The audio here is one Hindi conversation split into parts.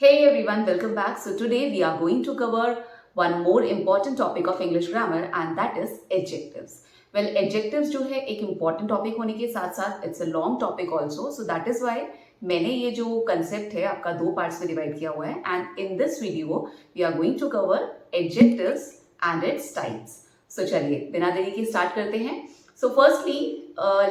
Hey everyone, welcome back. So today we are going to cover one more important topic of English grammar and that is adjectives. Well, adjectives जो है एक important topic होने के साथ साथ it's a long topic also. So that is why मैंने ये जो concept है आपका दो parts में divide किया हुआ है and in this video we are going to cover adjectives and its types. So चलिए बिना देरी के start करते हैं. So firstly,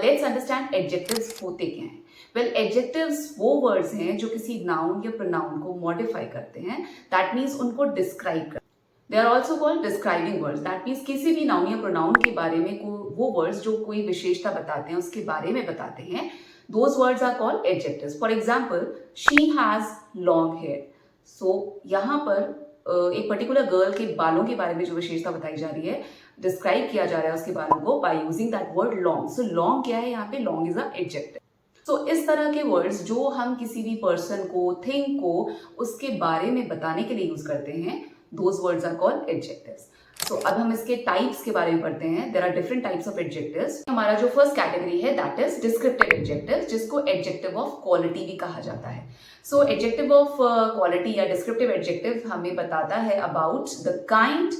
let's understand adjectives होते क्या हैं. वेल एडजेक्टिव्स वो वर्ड्स हैं जो किसी नाउन या प्रोनाउन को मॉडिफाई करते हैं. दैट मीन्स उनको डिस्क्राइब करते हैं. They are also called describing words. That means किसी भी नाउन या प्रोनाउन के बारे में वो वर्ड्स जो कोई विशेषता बताते हैं उसके बारे में बताते हैं. Those words are called adjectives. For example, she has long hair. So यहाँ पर एक पर्टिकुलर गर्ल के बालों के बारे में जो विशेषता बताई जा रही है, डिस्क्राइब किया जा रहा है उसके बालों को by using that word long. So long क्या है यहाँ पे? Long is a adjective. So इस तरह के वर्ड्स जो हम किसी भी पर्सन को, थिंग को उसके बारे में बताने के लिए यूज करते हैं, those words are called adjectives. So अब हम इसके टाइप्स के बारे में पढ़ते हैं. There are different types of adjectives. हमारा जो फर्स्ट कैटेगरी है दैट इज डिस्क्रिप्टिव एडजेक्टिव, जिसको एडजेक्टिव ऑफ क्वालिटी भी कहा जाता है. सो एडजेक्टिव ऑफ क्वालिटी या डिस्क्रिप्टिव एडजेक्टिव हमें बताता है अबाउट द काइंड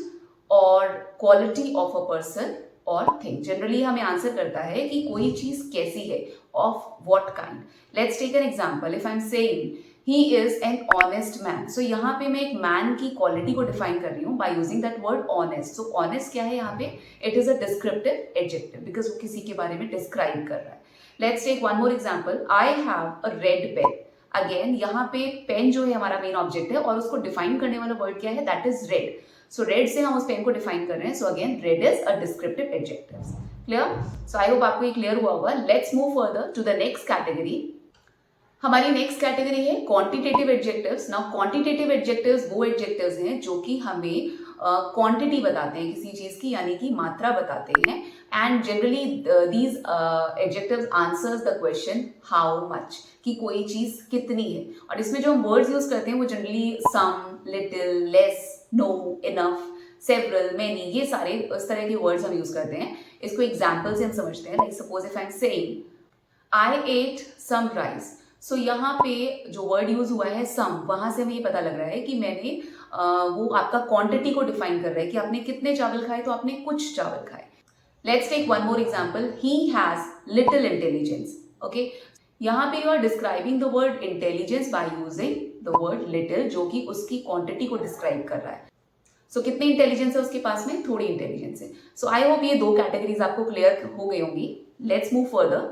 और क्वालिटी ऑफ अ पर्सन और थिंग. जनरली हमें आंसर करता है कि कोई चीज कैसी है, of what kind. Let's take an example. If I am saying he is an honest man. So यहाँ पे मैं एक मैन की क्वालिटी को डिफाइन कर रही हूँ by using that word honest. So honest क्या है यहाँ पे? It is a descriptive adjective because वो किसी के बारे में डिस्क्राइब कर रहा है. Let's take one more example. I have a red pen. Again यहाँ पे पेन जो है हमारा मेन ऑब्जेक्ट है और उसको डिफाइन करने वाला वर्ड क्या है? That is red. So red से हम उस पेन को डिफाइन कर रहे हैं. So again red is a descriptive adjective. Clear? So I hope आपको ये क्लियर हुआ होगा. Let's move further to the next category. हमारी नेक्स्ट कैटेगरी है quantitative adjectives. Now quantitative adjectives वो एडजेक्टिव्स हैं जो कि हमें क्वांटिटी बताते हैं किसी चीज की, यानी कि मात्रा बताते हैं. And generally these adjectives answers the question how much, कि कोई चीज कितनी है. और इसमें जो हम वर्ड्स यूज करते हैं वो generally some, little, less, no, enough, several, many, ये सारे इस तरह के वर्ड्स हम यूज करते हैं. इसको एग्जाम्पल से हम समझते हैं. Like suppose if I am saying I ate some rice. So यहाँ पे जो वर्ड यूज हुआ है सम, वहां से हमें ये पता लग रहा है कि मैंने वो आपका क्वांटिटी को डिफाइन कर रहा है कि आपने कितने चावल खाए, तो आपने कुछ चावल खाए. Let's take one more example. He has little intelligence. Okay, यहाँ पे you are describing the word intelligence by using the word little, जो कि उसकी क्वांटिटी को डिस्क्राइब कर रहा है. सो कितनी इंटेलिजेंस है उसके पास में? थोड़ी इंटेलिजेंस है. सो आई होप ये दो कैटेगरीज आपको क्लियर हो गई होंगी. Let's move further.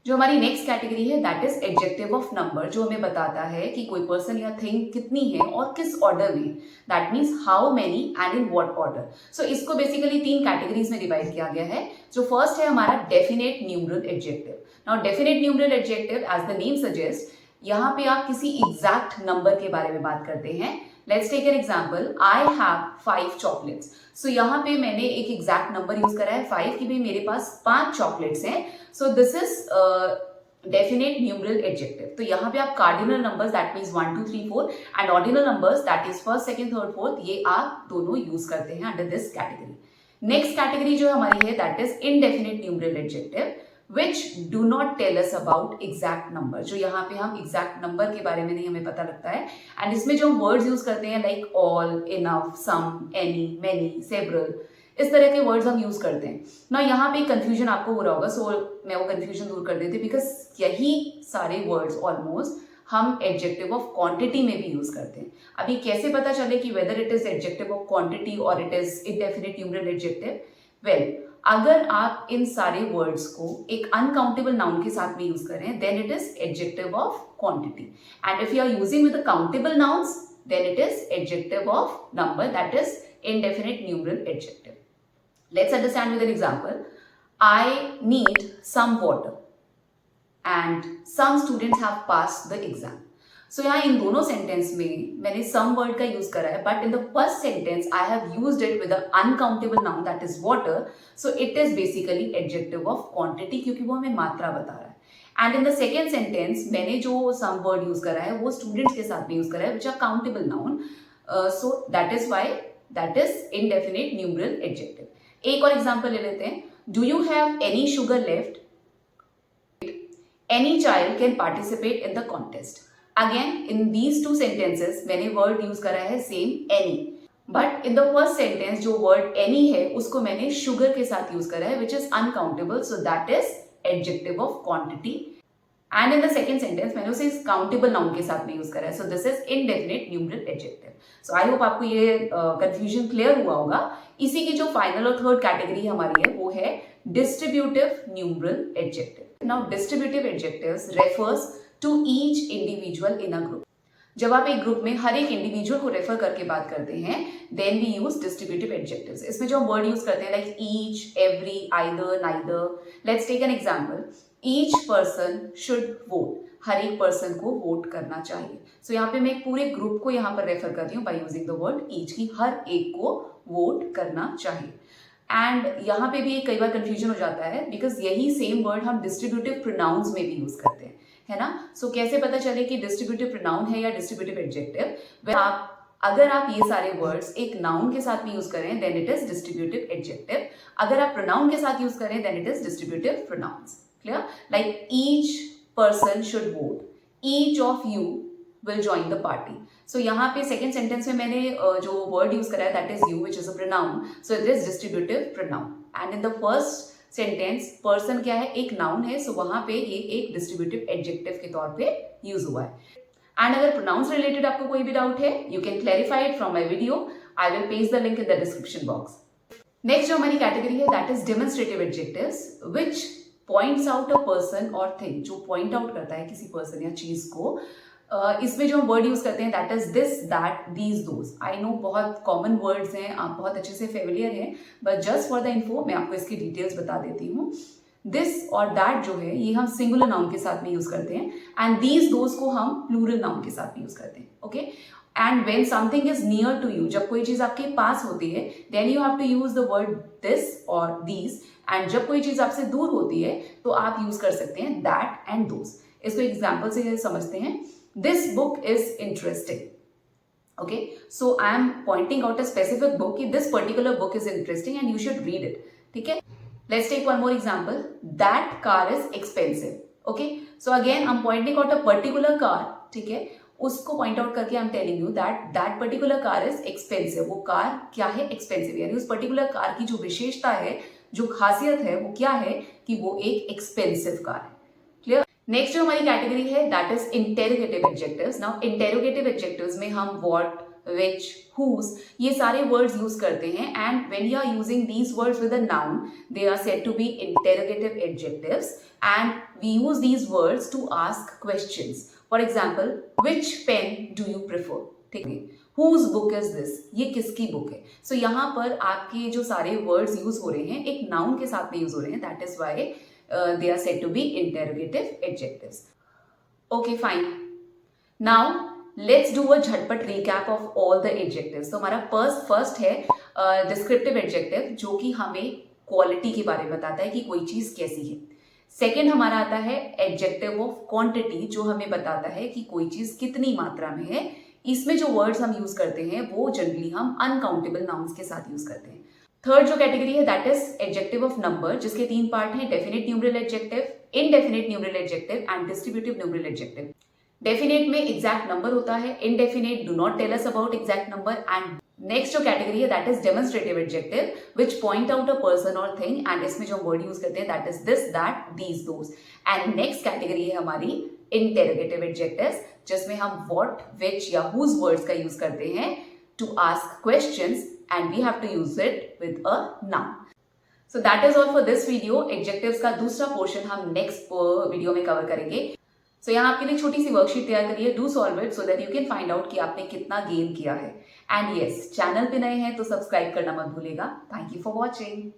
जो हमारी नेक्स्ट कैटेगरी है that is adjective of number, जो हमें बताता है कि कोई पर्सन या थिंग कितनी है और किस ऑर्डर में. That means how many and in what order. So इसको बेसिकली तीन कैटेगरीज में डिवाइड किया गया है. जो फर्स्ट है हमारा definite numeral adjective. Now definite numeral adjective as the name suggest, यहाँ पे आप किसी एग्जैक्ट नंबर के बारे में बात करते हैं. Let's take an example. I have 5 chocolates. So यहाँ पे मैंने एक एग्जैक्ट नंबर यूज करा है 5, कि भाई मेरे पास 5 चॉकलेट्स हैं. So this is definite numeral adjective. तो यहाँ पे आप cardinal numbers that means 1 2 3 4 and ordinal numbers that is first, second, third, fourth, ये आप दोनों यूज करते हैं under this category. Next category जो हमारी है that is indefinite numeral adjective which do not tell us about exact number. जो यहाँ पे हम exact number के बारे में नहीं हमें पता लगता है. एंड इसमें जो हम words यूज करते हैं like all, enough, some, any, many, several, इस तरह के वर्ड्स हम यूज करते हैं ना. यहाँ पे कंफ्यूजन आपको हो रहा होगा, सो मैं वो कंफ्यूजन दूर कर देती, बिकॉज यही सारे वर्ड्स ऑलमोस्ट हम एडजेक्टिव ऑफ क्वांटिटी में भी यूज करते हैं. अभी कैसे पता चले कि whether it is adjective of quantity और it is indefinite numeral adjective? Well, अगर आप इन सारे वर्ड्स को एक अनकाउंटेबल नाउन के साथ में यूज करें then it is adjective of quantity. And if you are using with countable nouns then it is adjective of number, that is indefinite numeral adjective. Let's understand with an example. I need some water and some students have passed the exam. So यहाँ इन दोनों सेंटेंस में मैंने some वर्ड का यूज करा है, but in the first sentence I have used it with a uncountable noun that is water. So it is basically adjective of quantity, क्योंकि वो हमें मात्रा बता रहा है. And in the second sentence मैंने जो सम वर्ड यूज करा है वो स्टूडेंट्स के साथ में यूज करा है which are countable noun. So that is why that is indefinite numeral adjective. एक और एग्जाम्पल ले लेते हैं. Do you have any sugar left? Any child can participate in the contest. Again in these two sentences मैंने वर्ड यूज करा है same any, but in the first sentence जो वर्ड एनी है उसको मैंने शुगर के साथ यूज करा है, which is uncountable, so that is adjective of quantity. And in the second sentence मैंने उसे काउंटेबल नाउन के साथ में यूज करा है, so this is indefinite numeral adjective. So I hope आपको ये कंफ्यूजन क्लियर हुआ होगा. इसी की जो फाइनल और थर्ड कैटेगरी हमारी है वो है distributive numeral adjective. Now distributive adjectives refers to each individual in a group. जब आप एक ग्रुप में हर एक इंडिविजुअल को रेफर करके बात करते हैं, then we use distributive adjectives. इसमें जो हम वर्ड यूज करते हैं like each, every, either, neither. Let's take an example. Each person should vote. हर एक पर्सन को वोट करना चाहिए. सो यहाँ पे मैं एक पूरे ग्रुप को यहाँ पर रेफर कर रही हूँ by using the word each, की हर एक को वोट करना चाहिए. एंड यहाँ पे भी एक कई बार कंफ्यूजन हो जाता है बिकॉज यही सेम वर्ड हम डिस्ट्रीब्यूटिव प्रोनाउंस में भी यूज करते हैं, है ना. सो कैसे पता चले कि डिस्ट्रीब्यूटिव प्रोनाउन है या डिस्ट्रीब्यूटिव एडजेक्टिव? अगर आप ये सारे वर्ड्स एक नाउन के साथ भी यूज करें then it is distributive adjective. अगर आप प्रोनाउन के साथ यूज करें then it is distributive pronouns. Clear? Like each person should vote, each of you will join the party. So यहाँ पे सेकेंड सेंटेंस में मैंने जो वर्ड यूज करा है that is you, which is a pronoun, so it is distributive pronoun. And in the first sentence person क्या है, एक नाउन है, सो वहां पे ये एक डिस्ट्रीब्यूटिव एडजेक्टिव के तौर पे यूज हुआ है. एंड अगर प्रोनाउंस रिलेटेड आपको कोई भी डाउट है you can clarify it from my video. I will paste the link in the description box. Next जो हमारी कैटेगरी है that is demonstrative adjectives which points out a person और थिंग. जो पॉइंट आउट करता है किसी पर्सन या चीज को. इसमें जो हम वर्ड यूज करते हैं that is this, that, these, those. I know बहुत कॉमन वर्ड्स हैं, आप बहुत अच्छे से फेमिलियर हैं, but just for the info मैं आपको इसकी डिटेल्स बता देती हूँ. दिस और दैट जो है ये हम सिंगुलर नाउन के साथ में यूज करते हैं, एंड दीज, दोज को हम प्लूरल नाउन के साथ में यूज करते हैं. Okay. And when something is near to you, जब कोई चीज आपके पास होती है then you have to use the word this और दीज. एंड जब कोई चीज आपसे दूर होती है तो आप यूज कर सकते हैं दैट एंड दोज. इसको एग्जाम्पल से समझते हैं. This book is interesting. Okay, so I am pointing out a specific book. This particular book is interesting and you should read it. ठीक है? Let's take one more example. That car is expensive. Okay, so again I'm pointing out a particular car. ठीक है? उसको point out करके I'm telling you that that particular car is expensive. वो कार क्या है? Expensive. यानी उस particular car की जो विशेषता है, जो खासियत है, वो क्या है कि वो एक expensive कार है. Clear? नेक्स्ट जो हमारी कैटेगरी है that is interrogative adjectives. Now interrogative adjectives में हम व्हाट, व्हिच, हुज ये सारे वर्ड्स यूज करते हैं. And when you are using these words with a noun they are said to be interrogative adjectives. And we use these words to ask questions. For example, which pen do you prefer? ठीक है. Whose book is this? ये किसकी बुक है? सो यहाँ पर आपके जो सारे वर्ड्स यूज हो रहे हैं एक नाउन के साथ में यूज हो रहे हैं. That is why they are said to be interrogative adjectives. Okay, fine. Now let's do a झटपट recap of all the adjectives. तो हमारा फर्स्ट है descriptive adjective जो कि हमें क्वालिटी के बारे में बताता है कि कोई चीज कैसी है. सेकेंड हमारा आता है adjective of quantity जो हमें बताता है कि कोई चीज कितनी मात्रा में है. इसमें जो वर्ड्स हम यूज करते हैं वो जनरली हम अनकाउंटेबल नाउन्स के साथ यूज करते हैं. थर्ड जो कैटेगरी है that is adjective of number जिसके तीन पार्ट हैं, definite numeral adjective, indefinite numeral adjective and distributive numeral adjective. Definite में एग्जैक्ट नंबर होता है, indefinite do not tell us about exact number. And next जो कैटेगरी है that is demonstrative adjective which point out a person और थिंग. एंड इसमें जो वर्ड यूज करते हैं that is this, that, these, those. And next category है हमारी इंटेरोगेटिव एडजेक्टिव्स जिसमें हम व्हाट, व्हिच या हुज वर्ड्स का यूज करते हैं to ask questions and we have to use it with a noun. So that is all for this video. Adjectives का दूसरा पोर्शन हम नेक्स्ट वीडियो में कवर करेंगे. So यहाँ आपके लिए छोटी सी वर्कशीट तैयार करिए. Do solve it so that you can find out कि आपने कितना गेन किया है. एंड यस, चैनल पे नए हैं तो सब्सक्राइब करना मत भूलिएगा. Thank you for watching.